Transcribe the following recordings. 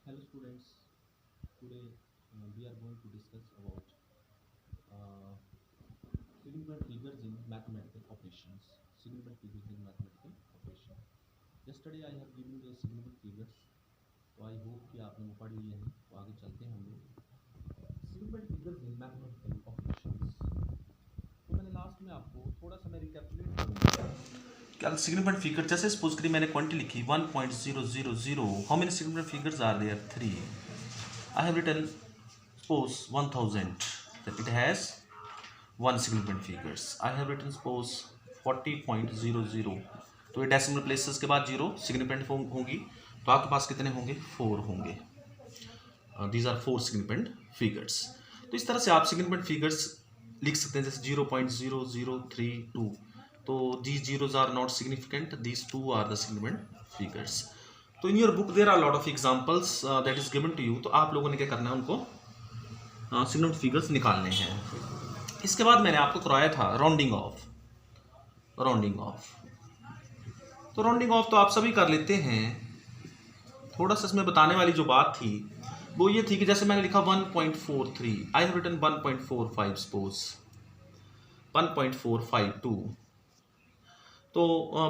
Hello students, today we are going to discuss about uh, significant figures in mathematical operations. Significant figures in mathematical operation. Yesterday I have given the significant figures, तो I hope कि आपने वो पढ़ लिए हैं. तो आगे चलते हैं हम लोग significant figures in mathematical operations. तो मैंने लास्ट में आपको थोड़ा सा मैं रिकैपिटुलेट करूँगा. क्या सिग्निफिकेंट फिगर जैसे सपोज करिए मैंने क्वांटिटी लिखी 1.000. How many significant figures are there 3. I have written suppose 1000 that it has one significant figures. I have written suppose 40.00. तो ये डेसिमल प्लेसेस के बाद जीरो सिग्निफिकेंट होंगी तो आपके पास कितने होंगे 4 होंगे. These are 4 significant figures. तो इस तरह से आप सिग्निफिकेंट फिगर्स लिख सकते हैं जैसे 0.0032. तो these zeros are not significant, these two are the significant figures. तो in your book there are lot of examples that is given to you. तो आप लोगों ने क्या करना है उनको सिग्निफिकेंट फिगर्स निकालने हैं. इसके बाद मैंने आपको कराया था राउंडिंग ऑफ. तो राउंडिंग ऑफ तो आप सभी कर लेते हैं. थोड़ा सा इसमें बताने वाली जो बात थी वो ये थी कि जैसे मैंने लिखा 1.43. I have written 1.45 suppose 1.452. तो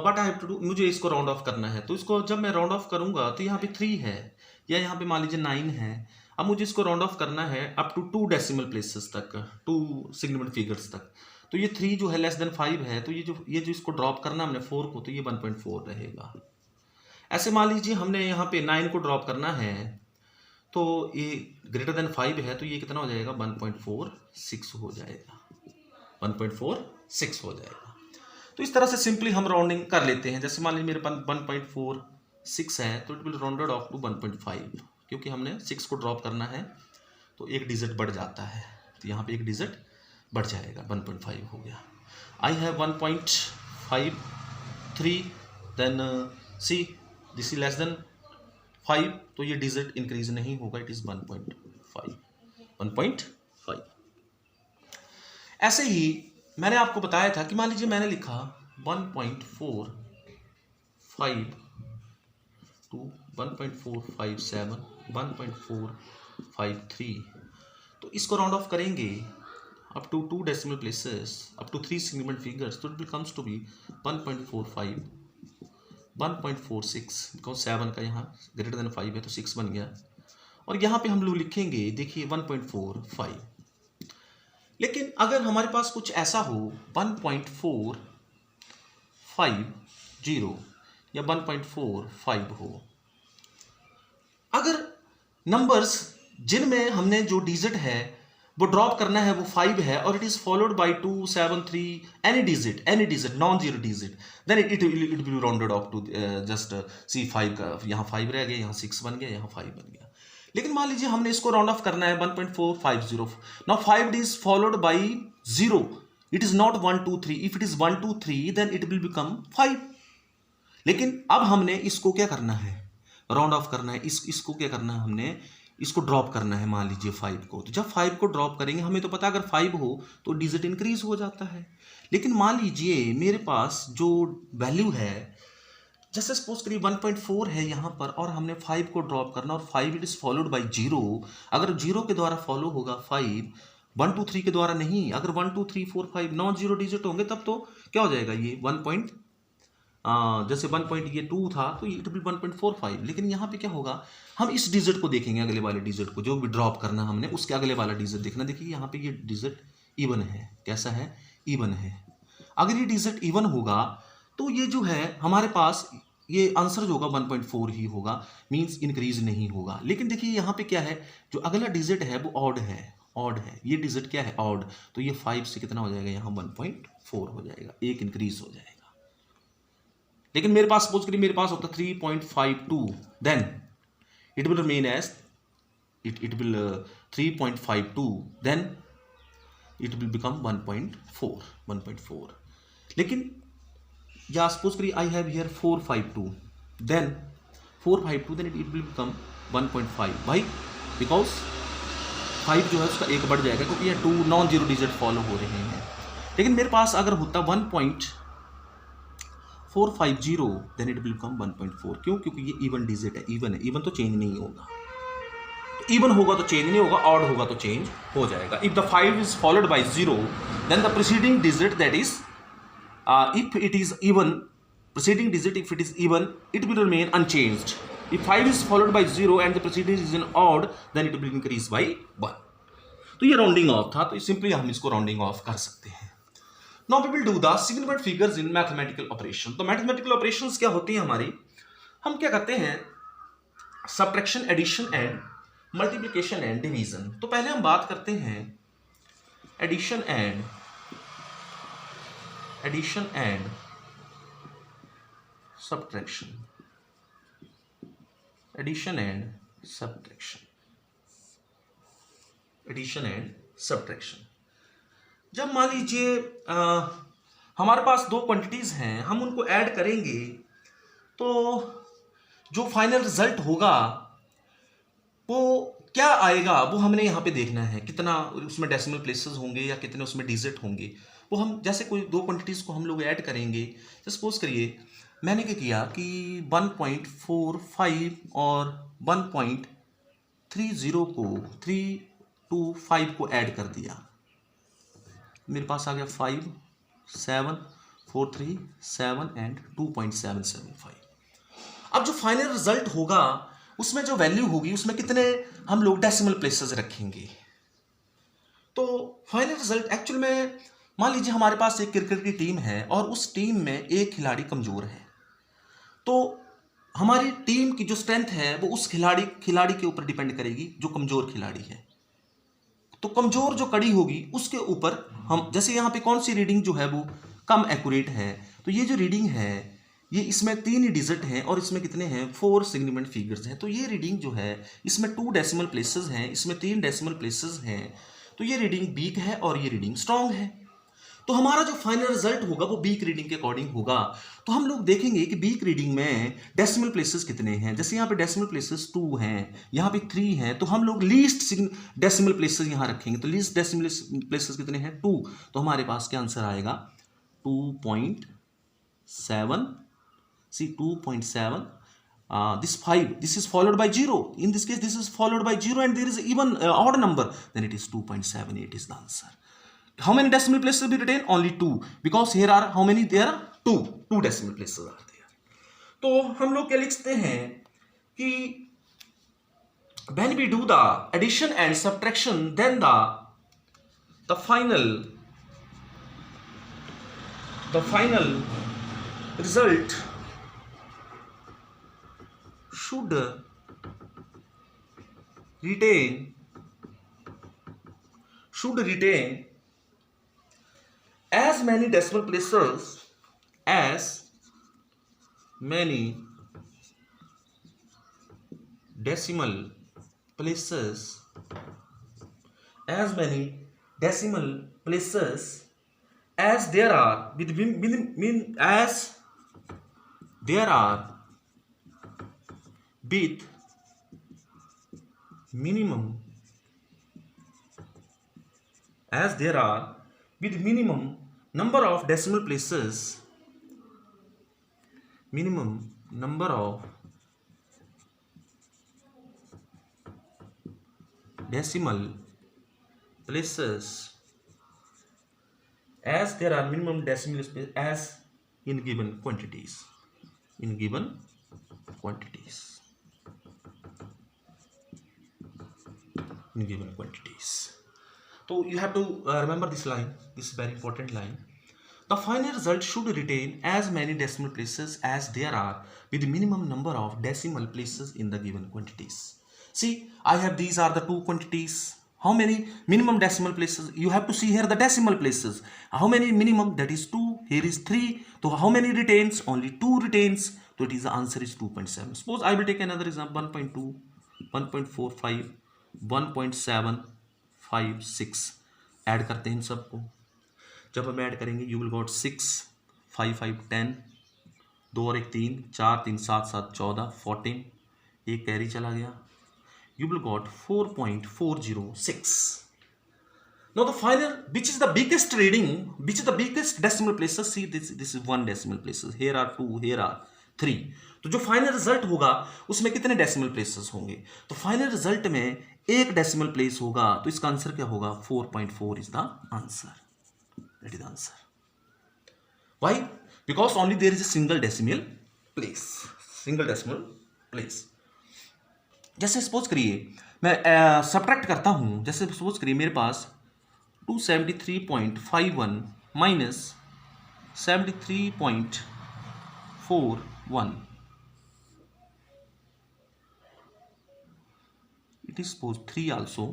but I have to do, मुझे इसको राउंड ऑफ करना है. तो इसको जब मैं राउंड ऑफ करूंगा तो यहाँ पे 3 है या यहाँ पे मान लीजिए 9 है. अब मुझे इसको राउंड ऑफ करना है अप टू 2 डेसिमल प्लेसेस तक, 2 सिग्निफिकेंट फिगर्स तक. तो ये 3 जो है लेस देन 5 है. तो ये जो इसको ड्रॉप करना हमने 4 को, तो ये 1.4 रहेगा. ऐसे मान लीजिए हमने यहाँ पे 9 को ड्रॉप करना है तो ये ग्रेटर देन 5 है. तो ये कितना हो जाएगा 1.46 हो जाएगा. 1.46 हो जाएगा. तो इस तरह से सिंपली हम राउंडिंग कर लेते हैं. जैसे मान लीजिए मेरे पास 1.46 है तो it will rounded off to 1.5. क्योंकि हमने 6 को ड्रॉप करना है तो एक डिजिट बढ़ जाता है. तो यहाँ पे एक डिजिट बढ़ जाएगा, 1.5 हो गया. I have 1.53. Then see this is less than 5. तो ये डिजिट इंक्रीज नहीं होगा, इट इज 1.5. ऐसे ही मैंने आपको बताया था कि मान लीजिए मैंने लिखा 1.45 टू 1.457 1.453. तो इसको राउंड ऑफ करेंगे up to 2 decimal places, up to 3 significant figures. तो it becomes to be 1.45 1.46 because 7 का यहाँ ग्रेटर देन 5 है तो 6 बन गया. और यहाँ पे हम लोग लिखेंगे देखिए 1.45. लेकिन अगर हमारे पास कुछ ऐसा हो 1.450 या 1.45 हो, अगर नंबर्स जिनमें हमने जो डिजिट है वो ड्रॉप करना है वो 5 है और it is followed by 2 7 3 any digit non zero digit, then it will rounded off to just see 5 का यहाँ 5 रह गया, यहाँ 6 बन गया, यहाँ 5 बन गया. लेकिन मान लीजिए हमने इसको राउंड ऑफ करना है 1.450. Now 5 is followed by 0. It is not 1 2 3. If it is 1 2 3 then it will become 5. लेकिन अब हमने इसको क्या करना है, राउंड ऑफ करना है. इसको क्या करना है, हमने इसको ड्रॉप करना है. मान लीजिए 5 को. तो जब 5 को ड्रॉप करेंगे हमें तो पता अगर 5 हो तो डिजिट इंक्रीज हो जाता है. लेकिन मान लीजिए मेरे पास जो वैल्यू है जैसे सपोज करिए 1.4 है यहाँ पर और हमने 5 को ड्रॉप करना और 5 इट इज फॉलोड बाय 0. अगर 0 के द्वारा फॉलो होगा 5, 1 2 3 के द्वारा नहीं. अगर 1 2 3 4 5 नॉन जीरो डिजिट होंगे तब तो क्या हो जाएगा ये 1 जैसे 1 पॉइंट ये 2 था तो इट विल 1.45. लेकिन यहाँ पे क्या होगा, हम इस डिजिट को देखेंगे, अगले वाले डिजिट को जो भी ड्रॉप करना हमने उसके अगले वाला डिजिट देखना. देखिए यहाँ पे ये डिजिट इवन है. कैसा है, इवन है. अगर ये डिजिट इवन होगा तो ये जो है हमारे पास ये आंसर जो होगा 1.4 ही होगा, मींस इंक्रीज नहीं होगा. लेकिन देखिए यहाँ पे क्या है, जो अगला डिजिट है वो ऑड है. ये डिजिट क्या है, ऑड. तो ये 5 से कितना हो जाएगा, यहाँ 1.4 हो जाएगा, एक इंक्रीज हो जाएगा. लेकिन मेरे पास सपोज करिए मेरे पास होता 3.52, then it will remain as it will 3.52, then it will become 1.4. लेकिन या सपोज करिए I have here 452, then it will become 1.5. भाई बिकॉज 5 जो है उसका एक बढ़ जाएगा क्योंकि ये 2 नॉन जीरो डिजिट फॉलो हो रहे हैं. लेकिन मेरे पास अगर होता 1.450 देन इट विल बिकम 1.4. क्यों, क्योंकि ये इवन डिजिट है. इवन तो चेंज नहीं होगा. इवन होगा तो चेंज नहीं होगा, ऑड होगा तो चेंज हो जाएगा. If the 5 is followed by 0 then the preceding digit that is if it is even, preceding digit if it is even, it will remain unchanged. If 5 is followed by 0 and the preceding is an odd, then it will increase by 1. तो ये rounding off था, तो simply हम इसको rounding off कर सकते हैं. Now we will do the significant figures in mathematical operation. तो मैथमेटिकल ऑपरेशंस क्या होती हैं हमारी, हम क्या करते हैं, subtraction, addition and multiplication and division. तो पहले हम बात करते हैं addition and subtraction. Addition and subtraction. जब मान लीजिए हमारे पास दो क्वांटिटीज हैं, हम उनको ऐड करेंगे तो जो फाइनल रिजल्ट होगा वो क्या आएगा, वो हमने यहाँ पे देखना है. कितना उसमें डेसिमल प्लेसेस होंगे या कितने उसमें डिजिट होंगे, वो हम जैसे कोई दो क्वांटिटीज़ को हम लोग ऐड करेंगे. तो सपोज करिए मैंने क्या किया कि 1.45 और 1.30 को 325 को ऐड कर दिया. मेरे पास आ गया 5, 7, 4, 3, 7 एंड 2.775. अब जो फाइनल रिजल्ट होगा उसमें जो वैल्यू होगी उसमें कितने हम लोग डेसिमल प्लेसेस रखेंगे. तो फाइनल रिजल्ट एक्चुअल में मान लीजिए हमारे पास एक क्रिकेट की टीम है और उस टीम में एक खिलाड़ी कमजोर है, तो हमारी टीम की जो स्ट्रेंथ है वो उस खिलाड़ी के ऊपर डिपेंड करेगी जो कमजोर खिलाड़ी है. तो कमजोर जो कड़ी होगी उसके ऊपर हम, जैसे यहाँ पे कौन सी रीडिंग जो है वो कम एक्यूरेट है, तो ये जो रीडिंग है ये इसमें 3 डिजिट हैं और इसमें कितने हैं 4 सिग्निफिकेंट फिगर्स हैं. तो ये रीडिंग जो है इसमें 2 डेसिमल प्लेसेस हैं, इसमें 3 डेसिमल प्लेसेस हैं. तो ये रीडिंग वीक है और ये रीडिंग स्ट्रांग है. तो हमारा जो फाइनल रिजल्ट होगा वो वीक रीडिंग के अकॉर्डिंग होगा. तो हम लोग देखेंगे कि वीक रीडिंग में डेसिमल प्लेसेस कितने हैं. जैसे यहाँ पे डेसिमल प्लेसेस 2 हैं, यहाँ पे 3 हैं, तो हम लोग लीस्ट डेसिमल प्लेसेस यहाँ रखेंगे. तो लीस्ट डेसिमल प्लेसेस कितने हैं 2. तो हमारे पास क्या आंसर आएगा 2.7. See 2.7. This 5, this is followed by 0. In this case, this is followed by 0 and there is even odd number. Then it is 2.78 is the answer. How many decimal places will be retained? Only 2. Because here are how many? There are 2. 2 decimal places are there. तो हम लोग क्या लिखते हैं कि when we do the addition and subtraction, then the final result should retain as many decimal places as there are with minimum number of decimal places, as there are minimum decimal places as in given quantities. So you have to remember this line. This is very important line. The final result should retain as many decimal places as there are with minimum number of decimal places in the given quantities. See, I have, these are the 2 quantities. How many minimum decimal places? You have to see here the decimal places. How many minimum? That is 2. Here is 3. So how many retains? Only 2 retains. So it is, the answer is 2.7. Suppose I will take another example. 1.2, 1.45, 1.756. Add करते हैं इन सबको. जब हम add करेंगे you will got 6, 5, 5, 10, 2 और 1 3, 4, 3, 7, 7, 14, 14. एक carry चला गया. You will got 4.406. Now the final, which is the biggest reading, which is the biggest decimal places? See, this is 1 decimal places. Here are 2, here are 3। तो जो final result होगा उसमें कितने decimal places होंगे? तो final result में एक decimal place होगा, तो इसका आंसर क्या होगा? 4.4 is the answer. That is answer. Why? Because only there is a single decimal place, single decimal place. जैसे सपोज करिए मैं सब्ट्रैक्ट करता हूं, जैसे सपोज करिए मेरे पास 273.51 minus 73.41, it is suppose 3 also.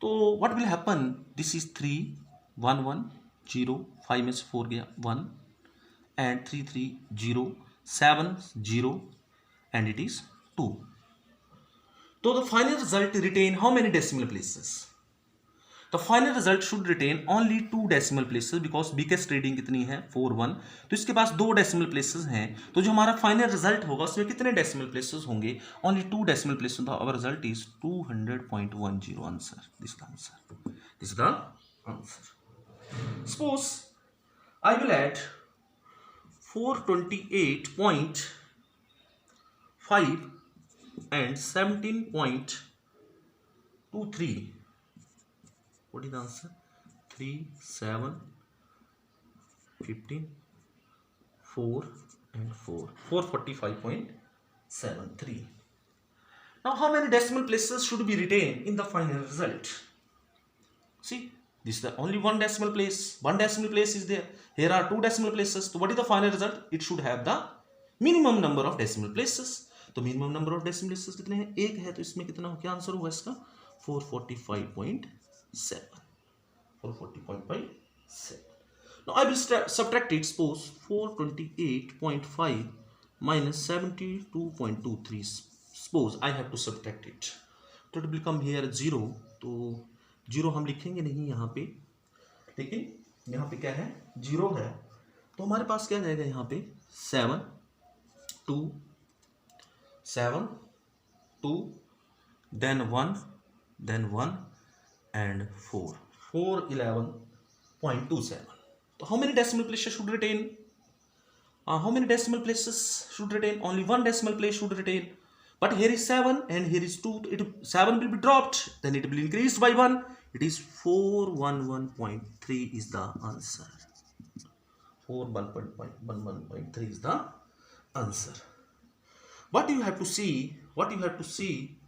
तो what will happen? This is 3 1 1 0, 5 में से 4 गया 1 and 3 3 0 7 0 and it is 2. So the final result retain how many decimal places? The final result should retain only 2 decimal places because biggest reading कितनी है 4 1, तो इसके पास 2 decimal places हैं, तो जो हमारा final result होगा उसमें कितने decimal places होंगे? Only 2 decimal places. तो our result is 200.10 answer. This is the answer. This is the answer. Suppose I will add 428.5 and 17.23. What is the answer? 3 7 15 4 and 4, 445.73. Now how many decimal places should be retained in the final result? See, this is the only one decimal place. One decimal place is there. Here are 2 decimal places. So what is the final result? It should have the minimum number of decimal places. तो minimum number of decimal places कितने हैं? 1 है, तो इसमें कितना क्या answer होगा इसका? 445.7. 440.7. Now I will subtract it. Suppose 428.5 minus 72.23. Suppose I have to subtract it. So it will become here 0. तो 0 हम लिखेंगे नहीं यहाँ पे, लेकिन यहाँ पे क्या है? 0 है, तो हमारे पास क्या जाएगा यहाँ पे? 7 2 7 2 then 1 and 4 411.27. So how many decimal places should retain? How many decimal places should retain? Only one decimal place should retain. But here is 7 and here is 2. 7 will be dropped, then it will increase by 1. It is 411.3 is the answer. 411.3 is the answer. What you have to see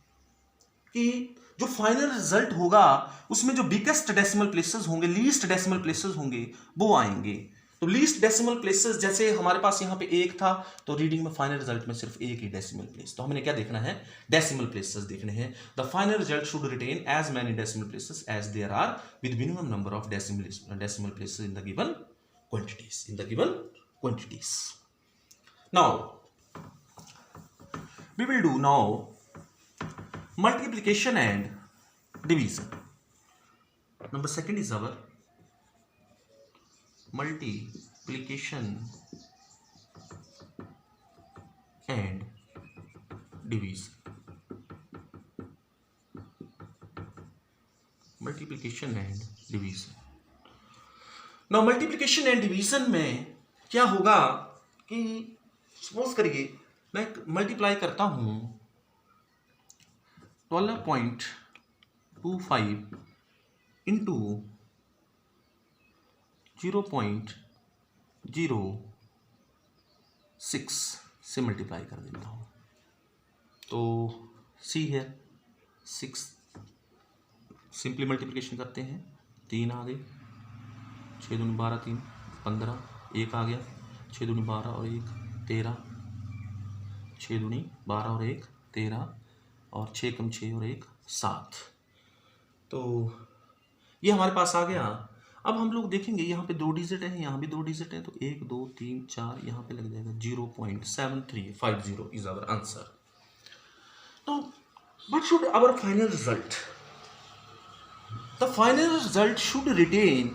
कि जो final result होगा उसमें जो biggest decimal places होंगे, least decimal places होंगे, वो आएंगे। तो लीस्ट डेसिमल प्लेसेस जैसे हमारे पास यहाँ पे 1 था, तो रीडिंग में फाइनल रिजल्ट में सिर्फ 1 ही डेसिमल प्लेस। तो हमने क्या देखना है? डेसिमल प्लेसेस देखने हैं। The final result should retain as many decimal places as there are with minimum number of decimal places in the given quantities. Now we will do now multiplication and division. Number 2 is our multiplication and division. Multiplication and division. Now multiplication and division में क्या होगा कि suppose करिए मैं multiply करता हूँ 12.25 into 0.06 से multiply कर देता हूँ। तो सी है 6, सिंपली मल्टीप्लिकेशन करते हैं, 3 आ गए, 6 दूनी 12 3 15, 1 आ गया, 6 दूनी 12 और 1 13, 6 दूनी 12 और 1 13, और 6 कम 6 और 1 7। तो ये हमारे पास आ गया। अब हम लोग देखेंगे यहाँ पे 2 डिजिट है, यहाँ भी 2 डिजिट है, तो 1 2 3 4 यहाँ पे लग जाएगा। 0.7350 इज आवर आंसर। तो what should our final result? The final result should retain.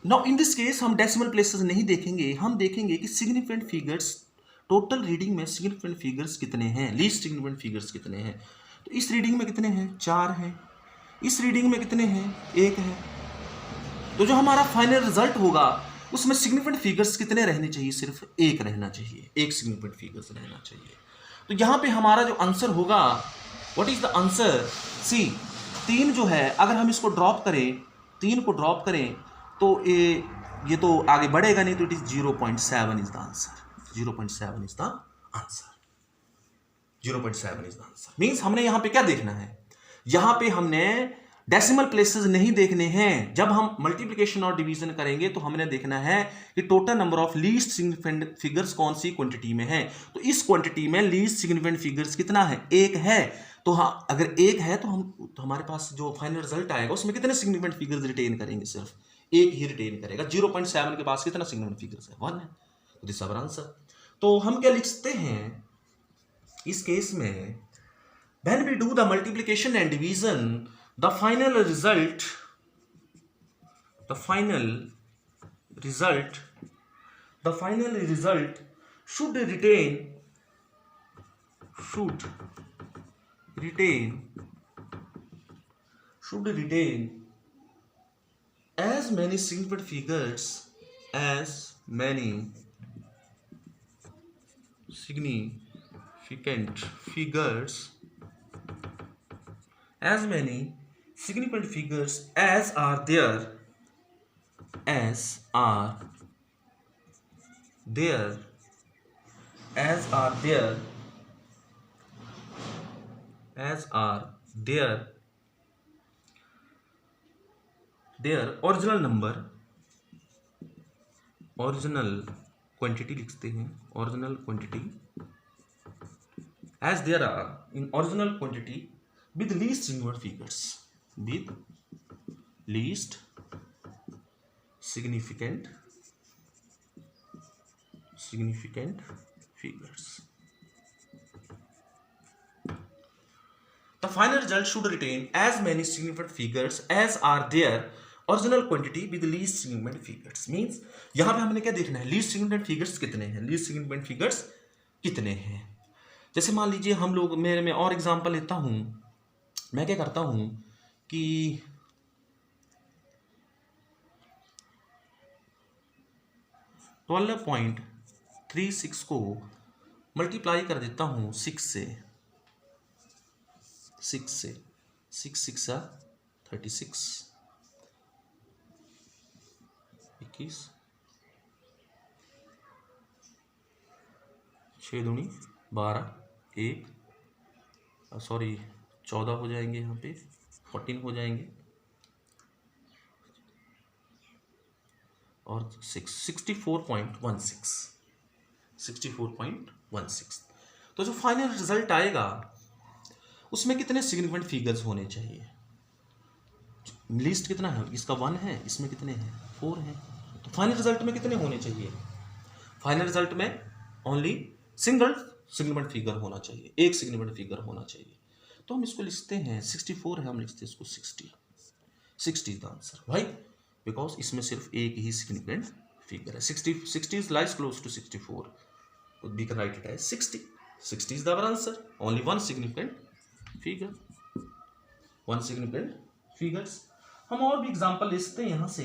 Now in this case हम डेसिमल प्लेसेस नहीं देखेंगे, हम देखेंगे कि सिग्निफिकेंट फिगर्स, टोटल रीडिंग में सिग्निफिकेंट फिगर्स कितने हैं, लीस्ट सिग्निफिकेंट फिगर्स कितने हैं। तो इस रीडिंग में कितने हैं? 4 हैं। इस रीडिंग में कितने हैं? 1 है। तो जो हमारा फाइनल रिजल्ट होगा उसमें सिग्निफिकेंट फिगर्स कितने रहने चाहिए? सिर्फ एक रहना चाहिए, एक सिग्निफिकेंट फिगर्स रहना चाहिए। तो यहाँ पे हमारा जो आंसर होगा, व्हाट इज द आंसर? सी 3 जो है, अगर हम इसको ड्रॉप करें, 3 को ड्रॉप करें तो ये तो आगे बढ़ेगा नहीं, तो it is 0.7 is the answer. 0.7 is the answer. 0.7 is the answer. Means हमने यहां पे क्या देखना है? यहां पे हमने डेसिमल प्लेसेस नहीं देखने हैं। जब हम मल्टीप्लिकेशन और डिवीजन करेंगे तो हमने देखना है कि total number of least significant figures कौन सी क्वांटिटी में है। तो इस क्वांटिटी में लीस्ट सिग्निफिकेंट फिगर्स कितना है? 1 है। तो हाँ, अगर 1 है तो हमारे पास जो फाइनल रिजल्ट आएगा उसमें कितने सिग्निफिकेंट फिगर्स रिटेन करेंगे? सिर्फ 1 ही रिटेन करेगा। 0.7 के पास कितना सिग्निफिकेंट फिगर्स है? 1 है। तो दिस आवर आंसर। तो हम क्या लिख सकते हैं इस केस में? When we do the multiplication and division, the final result should retain as many significant figures as many significant figures as are there their original quantity लिखते हैं, original quantity as there are in original quantity with least significant figures, The final result should retain as many significant figures as are their original quantity with least significant figures. Means यहाँ पे हमने क्या देखना है? least significant figures कितने हैं? least significant figures कितने हैं? जैसे मान लीजिए हम लोग, मैं और एग्जांपल लेता हूँ। मैं क्या करता हूँ कि 12.36 को मल्टीप्लाई कर देता हूँ 6 से। 6 6 36, 21, 6 दूनी 12, 14 हो जाएंगे, यहाँ पे 14 हो जाएंगे, और 64.16। तो जो फाइनल रिजल्ट आएगा उसमें कितने सिग्निफिकेंट फिगर्स होने चाहिए? लिस्ट कितना है इसका? 1 है। इसमें कितने हैं? 4 हैं। तो फाइनल रिजल्ट में कितने होने चाहिए? फाइनल रिजल्ट में ओनली सिंगल सिग्निफिकेंट फिगर होना चाहिए, एक सिग्निफिकेंट फिगर होना चाहिए। तो हम इसको लिखते हैं 64 है, हम लिखते हैं इसको 60 इज द आंसर। भाई बिकॉज इसमें सिर्फ एक ही सिग्निफिकेंट फिगर है। 60 is lies close to 64, we can write it as 60 is the our answer. Only one significant figures. हम और भी एग्जांपल ले सकते हैं यहाँ से।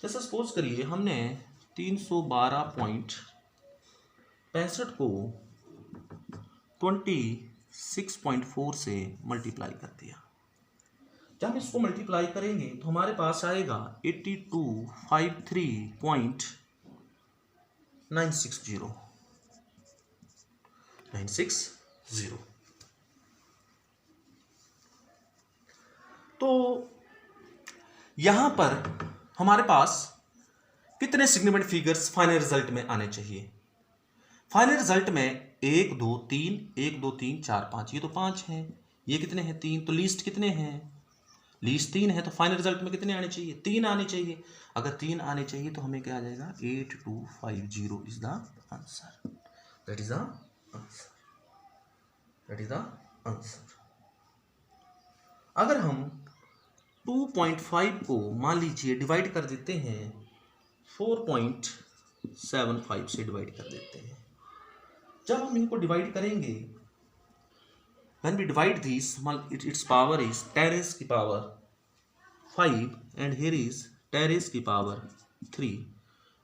जैसे सपोज करिए हमने 312.65 को 26.4 से मल्टीप्लाई कर दिया। जब हम इसको मल्टीप्लाई करेंगे तो हमारे पास आएगा 8253.960। तो यहां पर हमारे पास कितने सिग्निफिकेंट फिगर्स फाइनल रिजल्ट में आने चाहिए? फाइनल रिजल्ट में 1 2 3 1 2 3 4 5, ये तो 5 हैं। ये कितने हैं? 3। तो लीस्ट कितने हैं? लीस्ट 3 है। तो फाइनल रिजल्ट में कितने आने चाहिए? 3 आने चाहिए। अगर 3 आने चाहिए तो हमें क्या आ जाएगा? 8250 is the answer. That is the answer. अगर हम 2.5 को मान लीजिए डिवाइड कर देते हैं 4.75 से डिवाइड कर देते हैं। जब हम इनको डिवाइड करेंगे, when we divide these, its power is 10 raised की power 5 and here is 10 raised की पावर 3,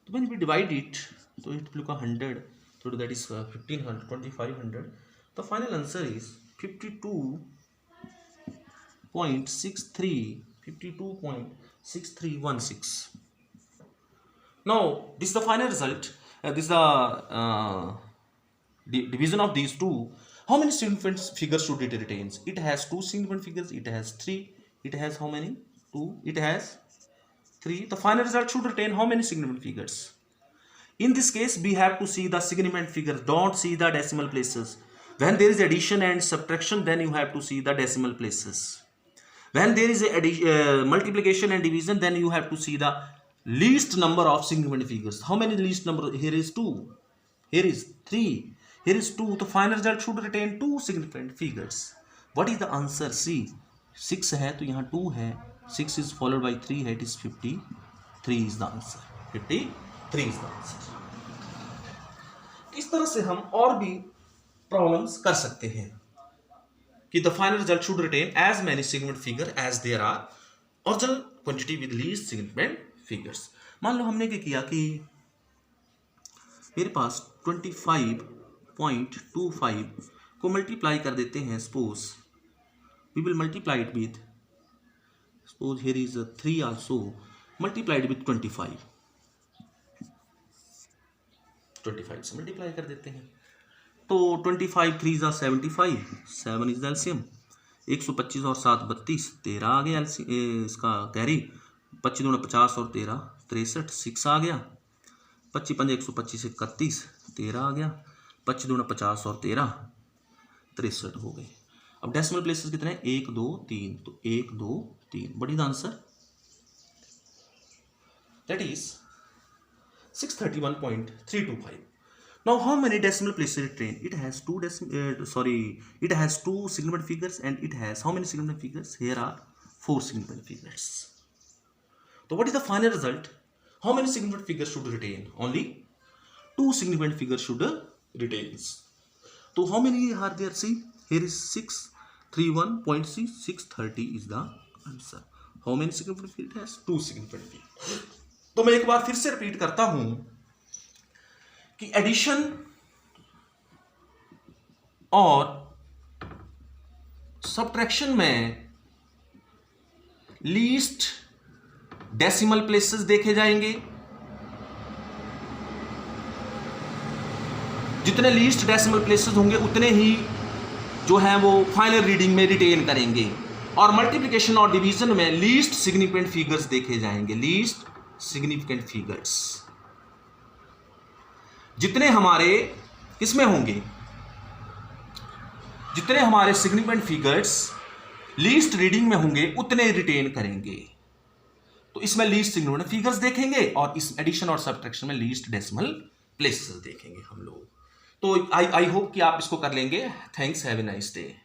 तो व्हेन वी डिवाइड इट, तो इट विल का 100, so that is 1500, 2500. The final answer is 52.6316. Now this is the final result. This is the division of these two. How many significant figures should it retain? It has two significant figures. It has 3. It has how many? 2. It has 3. The final result should retain how many significant figures? In this case, we have to see the significant figures. Don't see the decimal places. When there is addition and subtraction, then you have to see the decimal places. When there is a multiplication and division, then you have to see the least number of significant figures. How many least number? Here is 2. Here is 3. Here is 2. The final result should retain 2 significant figures. What is the answer? See, 6 है तो यहाँ 2 है. 6 is followed by 3 है. It is 53 is the answer. 53 is the answer. इस तरह से हम और भी प्रॉब्लम्स कर सकते हैं कि the final result should retain as many significant figure as there are original quantity with least significant figures. मान लो हमने क्या किया कि मेरे पास 25.25 को मल्टीप्लाई कर देते हैं. Suppose we will multiply it with, suppose here is 3 also multiplied with 25 से मल्टीप्लाई कर देते हैं. तो 25 3 ज़ा 75, 7 इज द एलसीएम. 125 और 7 32, 13 आ गया इसका कैरी. 25 दूना 50 और 13 63, 6 आ गया. 25 5 125 31, 13 आ गया. 25 दूना 50 और 13 63 हो गए. अब डेसिमल प्लेसेस कितने हैं? 1 2 3. तो 1 2 3. What is the answer? That is 631.325. Now how many decimal places it retain? It has two it has 2 significant figures, and it has how many significant figures? Here are 4 significant figures. So what is the final result? How many significant figures should retain? Only 2 significant figures should retain. So how many are there? See, here is 631.6, 630 is the answer. How many significant figures it has? 2 significant figures. तो मैं एक बार फिर से repeat करता हूं कि addition और subtraction में लीस्ट डेसिमल प्लेसेस देखे जाएंगे. जितने लीस्ट डेसिमल प्लेसेस होंगे उतने ही जो है वो फाइनल रीडिंग में रिटेन करेंगे. और मल्टीप्लिकेशन और डिवीजन में लीस्ट सिग्निफिकेंट फिगर्स देखे जाएंगे. लीस्ट सिग्निफिकेंट फिगर्स जितने हमारे किसमें होंगे, जितने हमारे सिग्निफिकेंट फिगर्स लीस्ट रीडिंग में होंगे उतने रिटेन करेंगे. तो इसमें लीस्ट सिग्निफिकेंट फिगर्स देखेंगे और इस एडिशन और सब्ट्रैक्शन में लीस्ट डेसिमल प्लेसेस देखेंगे हम लोग. तो आई होप कि आप इसको कर लेंगे. Thanks, have a nice day.